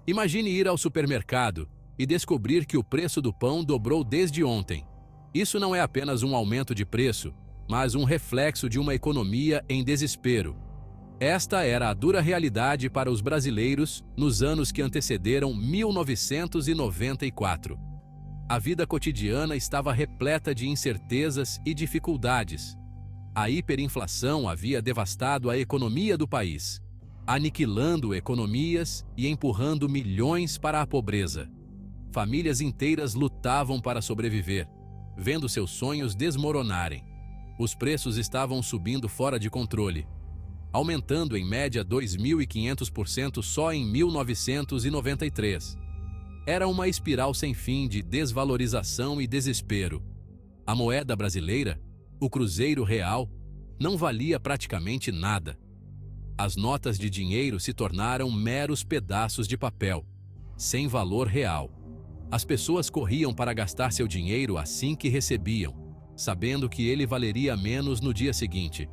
Imagine ir ao supermercado e descobrir que o preço do pão dobrou desde ontem. Isso não é apenas um aumento de preço, mas um reflexo de uma economia em desespero. Esta era a dura realidade para os brasileiros nos anos que antecederam 1994. A vida cotidiana estava repleta de incertezas e dificuldades. A hiperinflação havia devastado a economia do país, aniquilando economias e empurrando milhões para a pobreza. Famílias inteiras lutavam para sobreviver, vendo seus sonhos desmoronarem. Os preços estavam subindo fora de controle, aumentando em média 2.500% só em 1993. Era uma espiral sem fim de desvalorização e desespero. A moeda brasileira, o cruzeiro real, não valia praticamente nada. As notas de dinheiro se tornaram meros pedaços de papel, sem valor real. As pessoas corriam para gastar seu dinheiro assim que recebiam, sabendo que ele valeria menos no dia seguinte.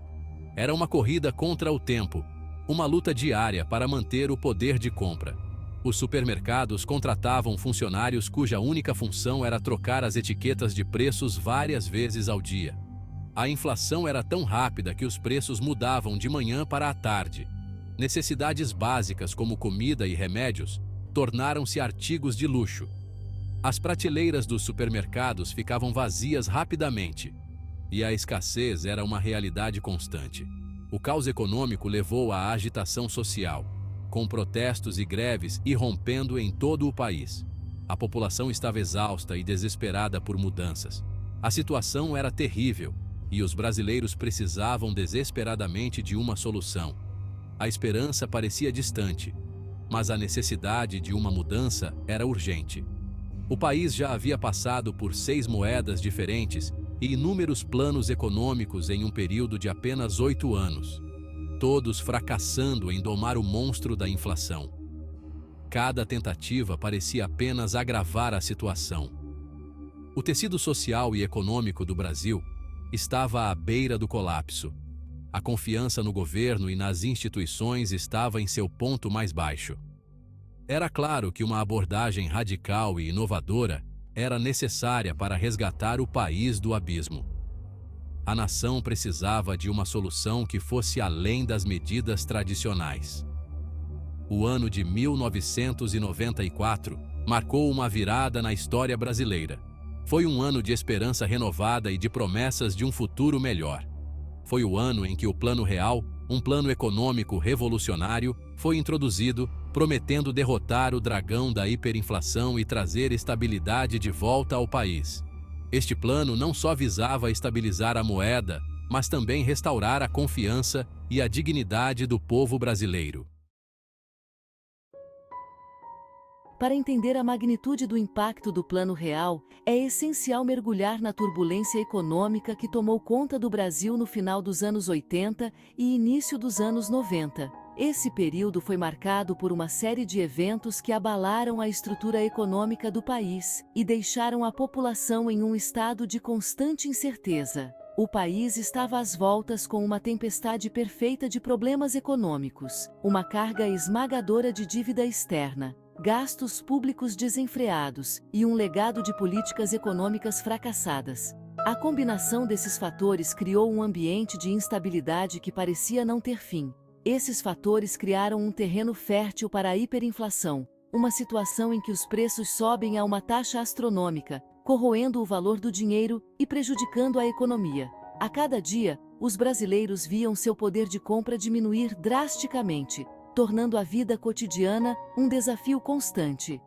Era uma corrida contra o tempo, uma luta diária para manter o poder de compra. Os supermercados contratavam funcionários cuja única função era trocar as etiquetas de preços várias vezes ao dia. A inflação era tão rápida que os preços mudavam de manhã para a tarde. Necessidades básicas como comida e remédios tornaram-se artigos de luxo. As prateleiras dos supermercados ficavam vazias rapidamente, e a escassez era uma realidade constante. O caos econômico levou à agitação social, com protestos e greves irrompendo em todo o país. A população estava exausta e desesperada por mudanças. A situação era terrível, e os brasileiros precisavam desesperadamente de uma solução. A esperança parecia distante, mas a necessidade de uma mudança era urgente. O país já havia passado por 6 moedas diferentes e inúmeros planos econômicos em um período de apenas 8 anos, todos fracassando em domar o monstro da inflação. Cada tentativa parecia apenas agravar a situação. O tecido social e econômico do Brasil estava à beira do colapso. A confiança no governo e nas instituições estava em seu ponto mais baixo. Era claro que uma abordagem radical e inovadora era necessária para resgatar o país do abismo. A nação precisava de uma solução que fosse além das medidas tradicionais. O ano de 1994 marcou uma virada na história brasileira. Foi um ano de esperança renovada e de promessas de um futuro melhor. Foi o ano em que o Plano Real, um plano econômico revolucionário, foi introduzido, prometendo derrotar o dragão da hiperinflação e trazer estabilidade de volta ao país. Este plano não só visava estabilizar a moeda, mas também restaurar a confiança e a dignidade do povo brasileiro. Para entender a magnitude do impacto do Plano Real, é essencial mergulhar na turbulência econômica que tomou conta do Brasil no final dos anos 80 e início dos anos 90. Esse período foi marcado por uma série de eventos que abalaram a estrutura econômica do país e deixaram a população em um estado de constante incerteza. O país estava às voltas com uma tempestade perfeita de problemas econômicos, uma carga esmagadora de dívida externa, gastos públicos desenfreados e um legado de políticas econômicas fracassadas. A combinação desses fatores criou um ambiente de instabilidade que parecia não ter fim. Esses fatores criaram um terreno fértil para a hiperinflação, uma situação em que os preços sobem a uma taxa astronômica, corroendo o valor do dinheiro e prejudicando a economia. A cada dia, os brasileiros viam seu poder de compra diminuir drasticamente, tornando a vida cotidiana um desafio constante.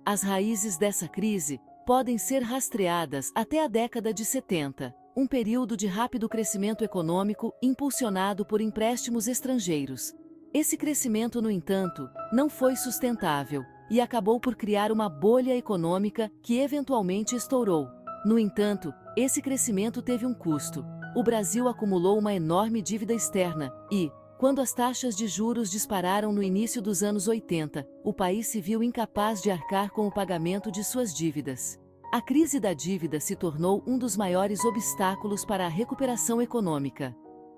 As raízes dessa crise podem ser rastreadas até a década de 70, um período de rápido crescimento econômico impulsionado por empréstimos estrangeiros. Esse crescimento, no entanto, não foi sustentável e acabou por criar uma bolha econômica que eventualmente estourou. No entanto, esse crescimento teve um custo. O Brasil acumulou uma enorme dívida externa e, quando as taxas de juros dispararam no início dos anos 80, o país se viu incapaz de arcar com o pagamento de suas dívidas. A crise da dívida se tornou um dos maiores obstáculos para a recuperação econômica.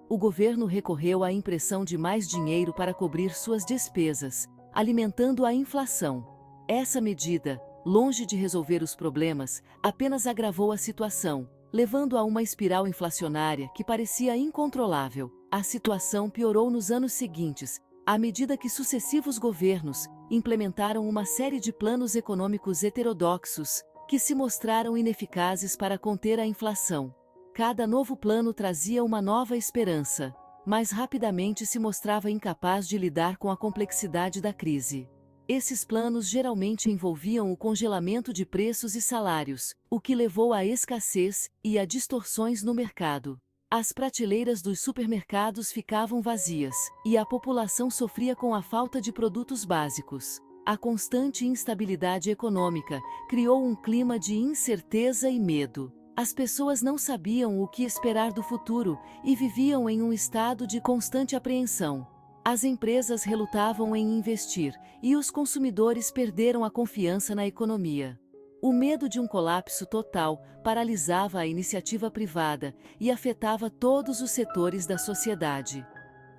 O governo recorreu à impressão de mais dinheiro para cobrir suas despesas, alimentando a inflação. Essa medida, longe de resolver os problemas, apenas agravou a situação, levando a uma espiral inflacionária que parecia incontrolável. A situação piorou nos anos seguintes, à medida que sucessivos governos implementaram uma série de planos econômicos heterodoxos, que se mostraram ineficazes para conter a inflação. Cada novo plano trazia uma nova esperança, mas rapidamente se mostrava incapaz de lidar com a complexidade da crise. Esses planos geralmente envolviam o congelamento de preços e salários, o que levou à escassez e a distorções no mercado. As prateleiras dos supermercados ficavam vazias, e a população sofria com a falta de produtos básicos. A constante instabilidade econômica criou um clima de incerteza e medo. As pessoas não sabiam o que esperar do futuro e viviam em um estado de constante apreensão. As empresas relutavam em investir e os consumidores perderam a confiança na economia. O medo de um colapso total paralisava a iniciativa privada e afetava todos os setores da sociedade.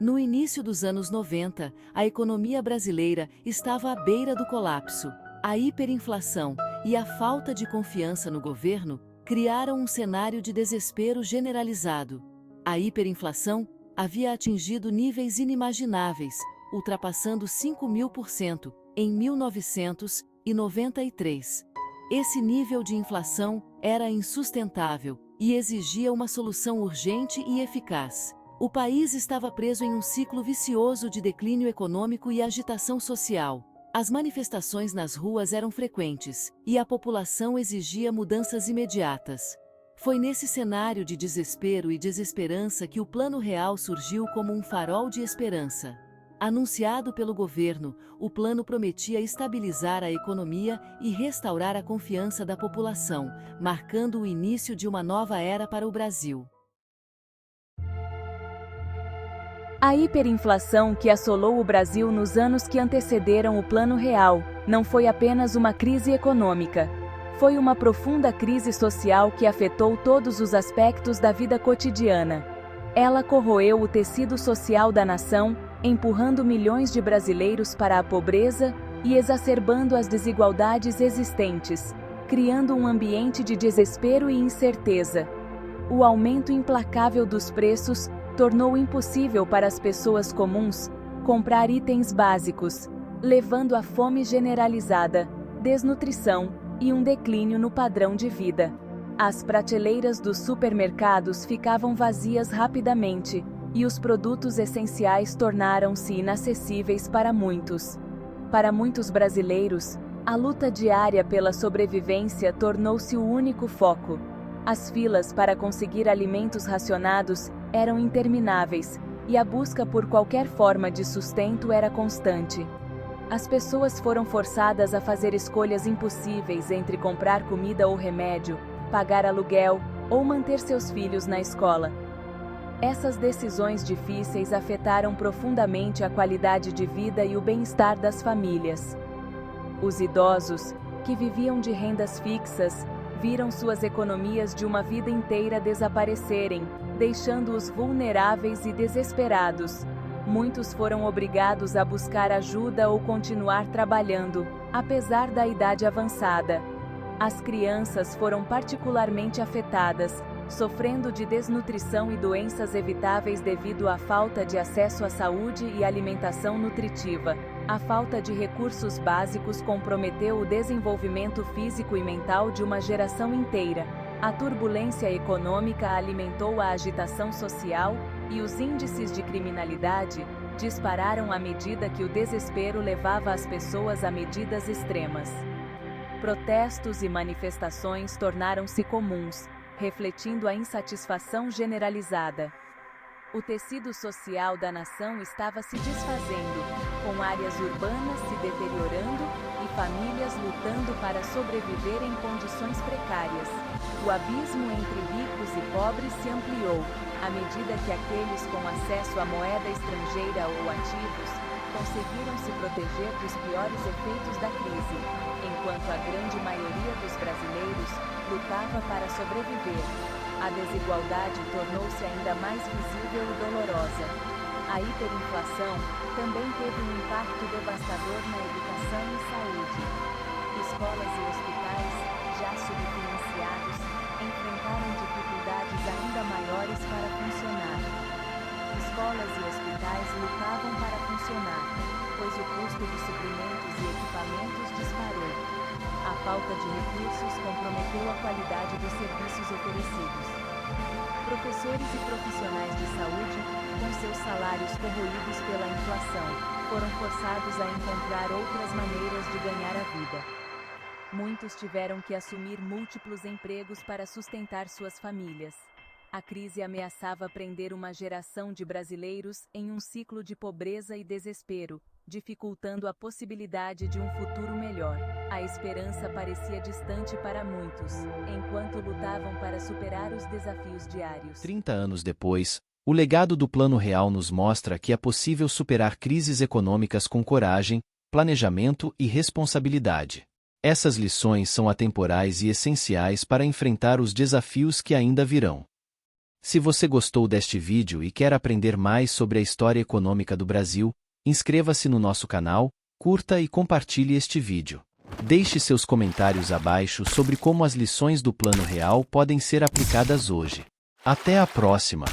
No início dos anos 90, a economia brasileira estava à beira do colapso. A hiperinflação e a falta de confiança no governo criaram um cenário de desespero generalizado. A hiperinflação havia atingido níveis inimagináveis, ultrapassando 5.000% em 1993. Esse nível de inflação era insustentável e exigia uma solução urgente e eficaz. O país estava preso em um ciclo vicioso de declínio econômico e agitação social. As manifestações nas ruas eram frequentes, e a população exigia mudanças imediatas. Foi nesse cenário de desespero e desesperança que o Plano Real surgiu como um farol de esperança. Anunciado pelo governo, o plano prometia estabilizar a economia e restaurar a confiança da população, marcando o início de uma nova era para o Brasil. A hiperinflação que assolou o Brasil nos anos que antecederam o Plano Real não foi apenas uma crise econômica. Foi uma profunda crise social que afetou todos os aspectos da vida cotidiana. Ela corroeu o tecido social da nação, empurrando milhões de brasileiros para a pobreza e exacerbando as desigualdades existentes, criando um ambiente de desespero e incerteza. O aumento implacável dos preços tornou impossível para as pessoas comuns comprar itens básicos, levando à fome generalizada, desnutrição e um declínio no padrão de vida. As prateleiras dos supermercados ficavam vazias rapidamente, e os produtos essenciais tornaram-se inacessíveis para muitos. Para muitos brasileiros, a luta diária pela sobrevivência tornou-se o único foco. As filas para conseguir alimentos racionados eram intermináveis, e a busca por qualquer forma de sustento era constante. As pessoas foram forçadas a fazer escolhas impossíveis entre comprar comida ou remédio, pagar aluguel ou manter seus filhos na escola. Essas decisões difíceis afetaram profundamente a qualidade de vida e o bem-estar das famílias. Os idosos, que viviam de rendas fixas, viram suas economias de uma vida inteira desaparecerem, deixando-os vulneráveis e desesperados. Muitos foram obrigados a buscar ajuda ou continuar trabalhando, apesar da idade avançada. As crianças foram particularmente afetadas, sofrendo de desnutrição e doenças evitáveis devido à falta de acesso à saúde e alimentação nutritiva. A falta de recursos básicos comprometeu o desenvolvimento físico e mental de uma geração inteira. A turbulência econômica alimentou a agitação social e os índices de criminalidade dispararam à medida que o desespero levava as pessoas a medidas extremas. Protestos e manifestações tornaram-se comuns, refletindo a insatisfação generalizada. O tecido social da nação estava se desfazendo, com áreas urbanas se deteriorando e famílias lutando para sobreviver em condições precárias. O abismo entre ricos e pobres se ampliou, à medida que aqueles com acesso à moeda estrangeira ou ativos conseguiram se proteger dos piores efeitos da crise, enquanto a grande maioria dos brasileiros lutava para sobreviver. A desigualdade tornou-se ainda mais visível e dolorosa. A hiperinflação também teve um impacto devastador na educação e saúde. Escolas e hospitais, já subfinanciados, enfrentaram dificuldades ainda maiores para funcionar. Escolas e hospitais lutavam para funcionar, pois o custo de suprimentos e equipamentos disparou. A falta de recursos comprometeu a qualidade dos serviços oferecidos. Professores e profissionais de saúde, com seus salários corroídos pela inflação, foram forçados a encontrar outras maneiras de ganhar a vida. Muitos tiveram que assumir múltiplos empregos para sustentar suas famílias. A crise ameaçava prender uma geração de brasileiros em um ciclo de pobreza e desespero, dificultando a possibilidade de um futuro melhor. A esperança parecia distante para muitos, enquanto lutavam para superar os desafios diários. 30 anos depois, o legado do Plano Real nos mostra que é possível superar crises econômicas com coragem, planejamento e responsabilidade. Essas lições são atemporais e essenciais para enfrentar os desafios que ainda virão. Se você gostou deste vídeo e quer aprender mais sobre a história econômica do Brasil, inscreva-se no nosso canal, curta e compartilhe este vídeo. Deixe seus comentários abaixo sobre como as lições do Plano Real podem ser aplicadas hoje. Até a próxima!